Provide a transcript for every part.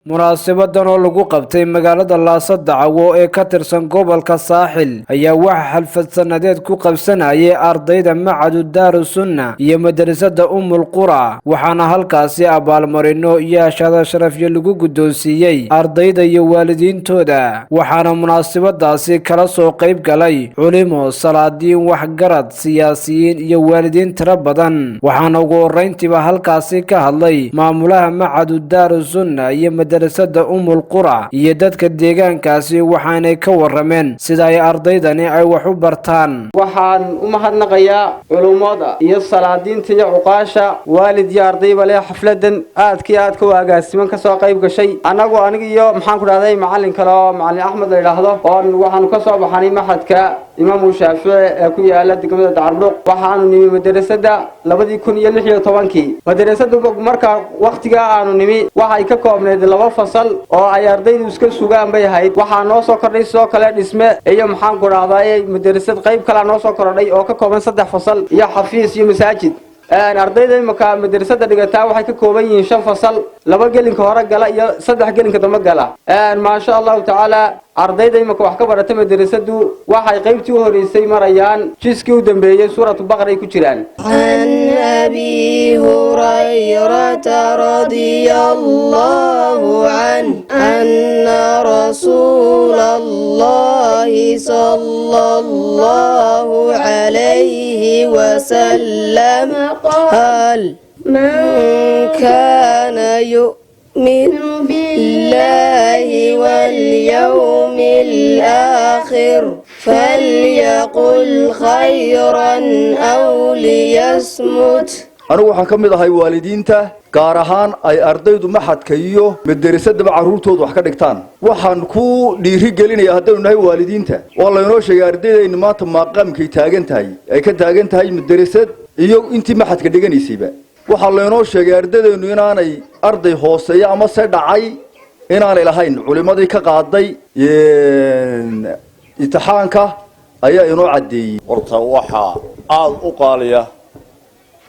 munaasabadan oo lagu qabtay magaalada Laasadacawo ee ka tirsan gobolka Saaxil ayaa waxa xalfad sanadeed ku qabsanayay ardayda Macadu Daarusunna iyo madrasada Qura waxaana halkaasi abaalmarino iyo ashada sharafyo lagu gudoonsiiyay ardayda iyo waalidiintooda waxaana munaasabadaasi kala soo qayb galay culimo salaadiin waxgarad siyaasiyiin iyo waalidiin tiro badan waxaana ugu horeyntiba halkaasi ka hadlay maamulaha Macadu Daarusunna iyo madrasada Qura iyo dadka deegaankaasi waxaanay ka warameen sida ay ardaydani ay wax u bartaan waxaan u mahadnaqayaa culimada iyo salaadiinta iyo uqaasha waalid iyo ardayba leh xafladan aad ka agaasiman ka soo qayb gashay aniga iyo maxaan ku dhahday macallin kale oo macallin Axmed la yiraahdo oo waxaan ka soo baxnay maxadka Imam Shaafici ee ku yaala degmada Dacarbruq waxaanu nimi madrasada 2016 madrasadu marka waqtiga aanu nimi waxay ka koobneed laba fasal oo ay ardaydu iska sugaan bay ahayd waxa noo soo kordhay soo kale dhisme iyo maxaan ku dhahday madrasad qayb kale noo soo kordhay oo ka kooban 3 fasal iyo xafiis iyo masaajid ardayda imaka madrasada dhigataa waxay ka kooban yihiin 5 fasal 2 gelinka hore gala iyo 3 gelinka dambe gala ma sha Allah ta'ala ardayda imaka wax ka barata madrasadu waxay qaybtii u horeysay marayaan jiskii u dambeeyay suuratu baqara ay ku jiraan Abi Hurayrata radiyallahu anna Rasulallahi sallallahu alayhi wa sallam qala man kana يؤمن بالله واليوم الآخر فليقل خيرا أو ليصمت أنا waxaan kamid ahay waalidiinta gaar ahaan ay ardaydu maxadka iyo madrasadda caruurtooda wax ka dhigtaan waxaan ku dhiiri gelinayaa haddii nahay waalidiinta oo la inoo sheegay ardaydeena maanta maqaamkay taagan tahay ay ka taagan tahay madrasad iyo intii maxadka dhiganaysayba waxa la inoo sheegay ardaydeenu inaanay arday hooseeya ama se dhacay inaanay lahayn culimadii ka qaaday imtixaanka ayaa inoo cadeeyay horta waxa aad u qaaliya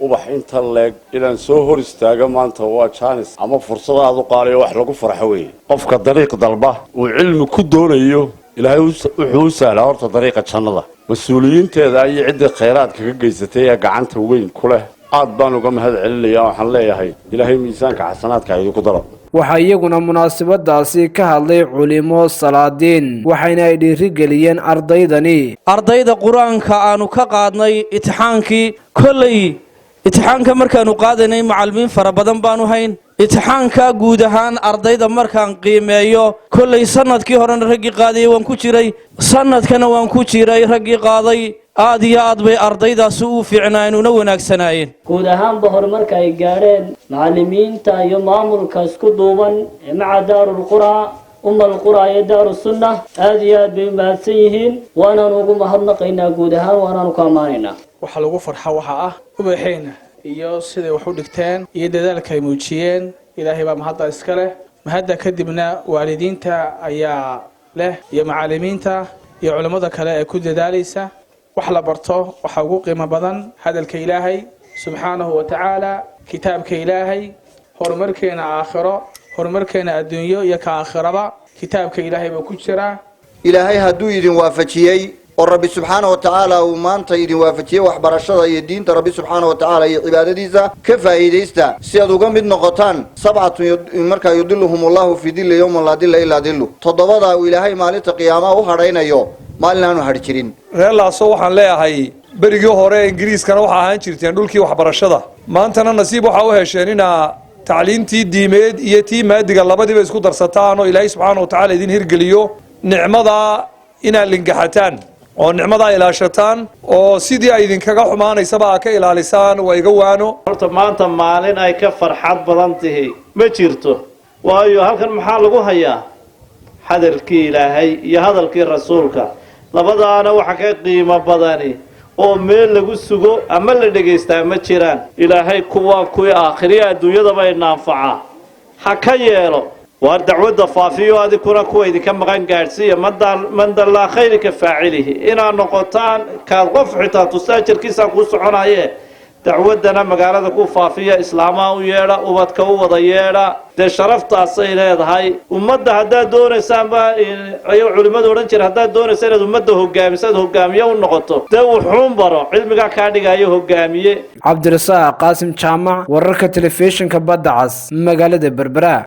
ubax inta leeg inaan soo hor istaago maanta waa chance ama fursad aad u qaaliya wax lagu farxo weey qofka dariiq dalba uu cilmi ku doonayo ilaahay wuxuu saaraa horta dariiqa jannada mas'uuliyiinteeda ay cid khayraad kaga geysatay gacanta weyn ku leh aad baan uga mahad celinayaa waxaan leeyahay ilaahay miisaanka xasanaadka ay ku daro waxa iyaguna munaasabadaasi ka hadlay culimo salaadiin waxayna ay dhiiri geliyeen ardayda quraanka aanu ka qaadnay imtixaankii kulay imtixaanka markaanu qaadanay macallimiin fara badan baanu hayn imtixaanka guud ahaan ardayda markaan qiimeeyo kulay sanadkii horena ragii qaaday waan ku jiray sanadkana waan ku jiray ragii qaaday aad iyo aad bay ardaydaas u fiicnaan una wanaagsanayeen guud ahaan horumarka ay gaareen macallimiinta iyo maamulka isku duuban ee Macadu Qura Qura iyo Daarusunna aad iyo aad bay mahadsan yihiin waana ugu mahadnaqaynaa guud ahaan waana ku amaanaynaa waxa lagu farxaa waxa ah ubaxeena iyo sida wax u dhigteen iyo dadaalka ay muujiyeen ilaahay baa mahad iska leh mahadda kadibna waalidiinta ayaa leh iyo macallimiinta iyo culimada kale ee ku dadaalaysa wax la barto waxa ugu qiimo badan hadalka ilaahay subhanahu wa ta'ala kitaabka ilaahay horumarkeena aakhiro horumarkeena adduunyo iyo ka aakhiraba kitaabka ilaahay baa ku jira ilaahay haduu idin waafajiyay oo rabbi subhanahu wa ta'ala uu maanta idin waafajiyay wax barashada iyo diinta rabbi subhanahu wa ta'ala iyo cibaadadiisa ka faa'iideysta si aad uga mid noqotaan sab'atu marka yudilluhumullahu fi dhilli yawmin la dhilla illa dhillu todobada uu ilaahay maalinta qiyaamaha u hadhaynayo maalinaanu har jirin reelaaso waxaan leeyahay berigii hore ingiriiskana waxa ahaan jirteen dhulkii waxbarashada maantana nasiib waxa u hesheen inaa tacliintii diimeed iyo tii maadiga labadiiba isku darsataan oo ilaahay subxaanahu wa ta'ala idin hirgeliyo nicmada inaa lingaxataan oo nicmada ilaashataan oo sidii ay idinkaga xumaanaysaba ka ilaalisaan waa iga waano horta maanta maalin ay ka farxad badan tahay ma jirto waayo halkan maxaa lagu hayaa hadalkii ilaahay iyo hadalkii rasuulka labadaana waxa ka qiimo badani oo meel lagu sugo ama la dhageystaa ma jiraan ilaahay kuwa aakhiriya adduunyada bay naanfaca ha ka yeelo waa dacwada faafiyo adikuna kuwa idinka maqan gaarsiya man dalla khayrika faacilihi ina noqotaan ka qof xitaa tusaajarkiisa ku soconaye dacwadana magaalada ku faafiya islaamaha u yeedha ubadka u wada yeedha dee sharaftaasay leedahay ummadda haddaad doonaysaanba ayuu culimmadu odhan jira haddaad doonaysa inaad ummadda hogaamisaad hogaamiye u noqoto dee wuxuun baro cilmigaa kaa dhigayo hogaamiye cabdirasaaq qaasim jaamac wararka telefishinka badda cas magaalada berbera.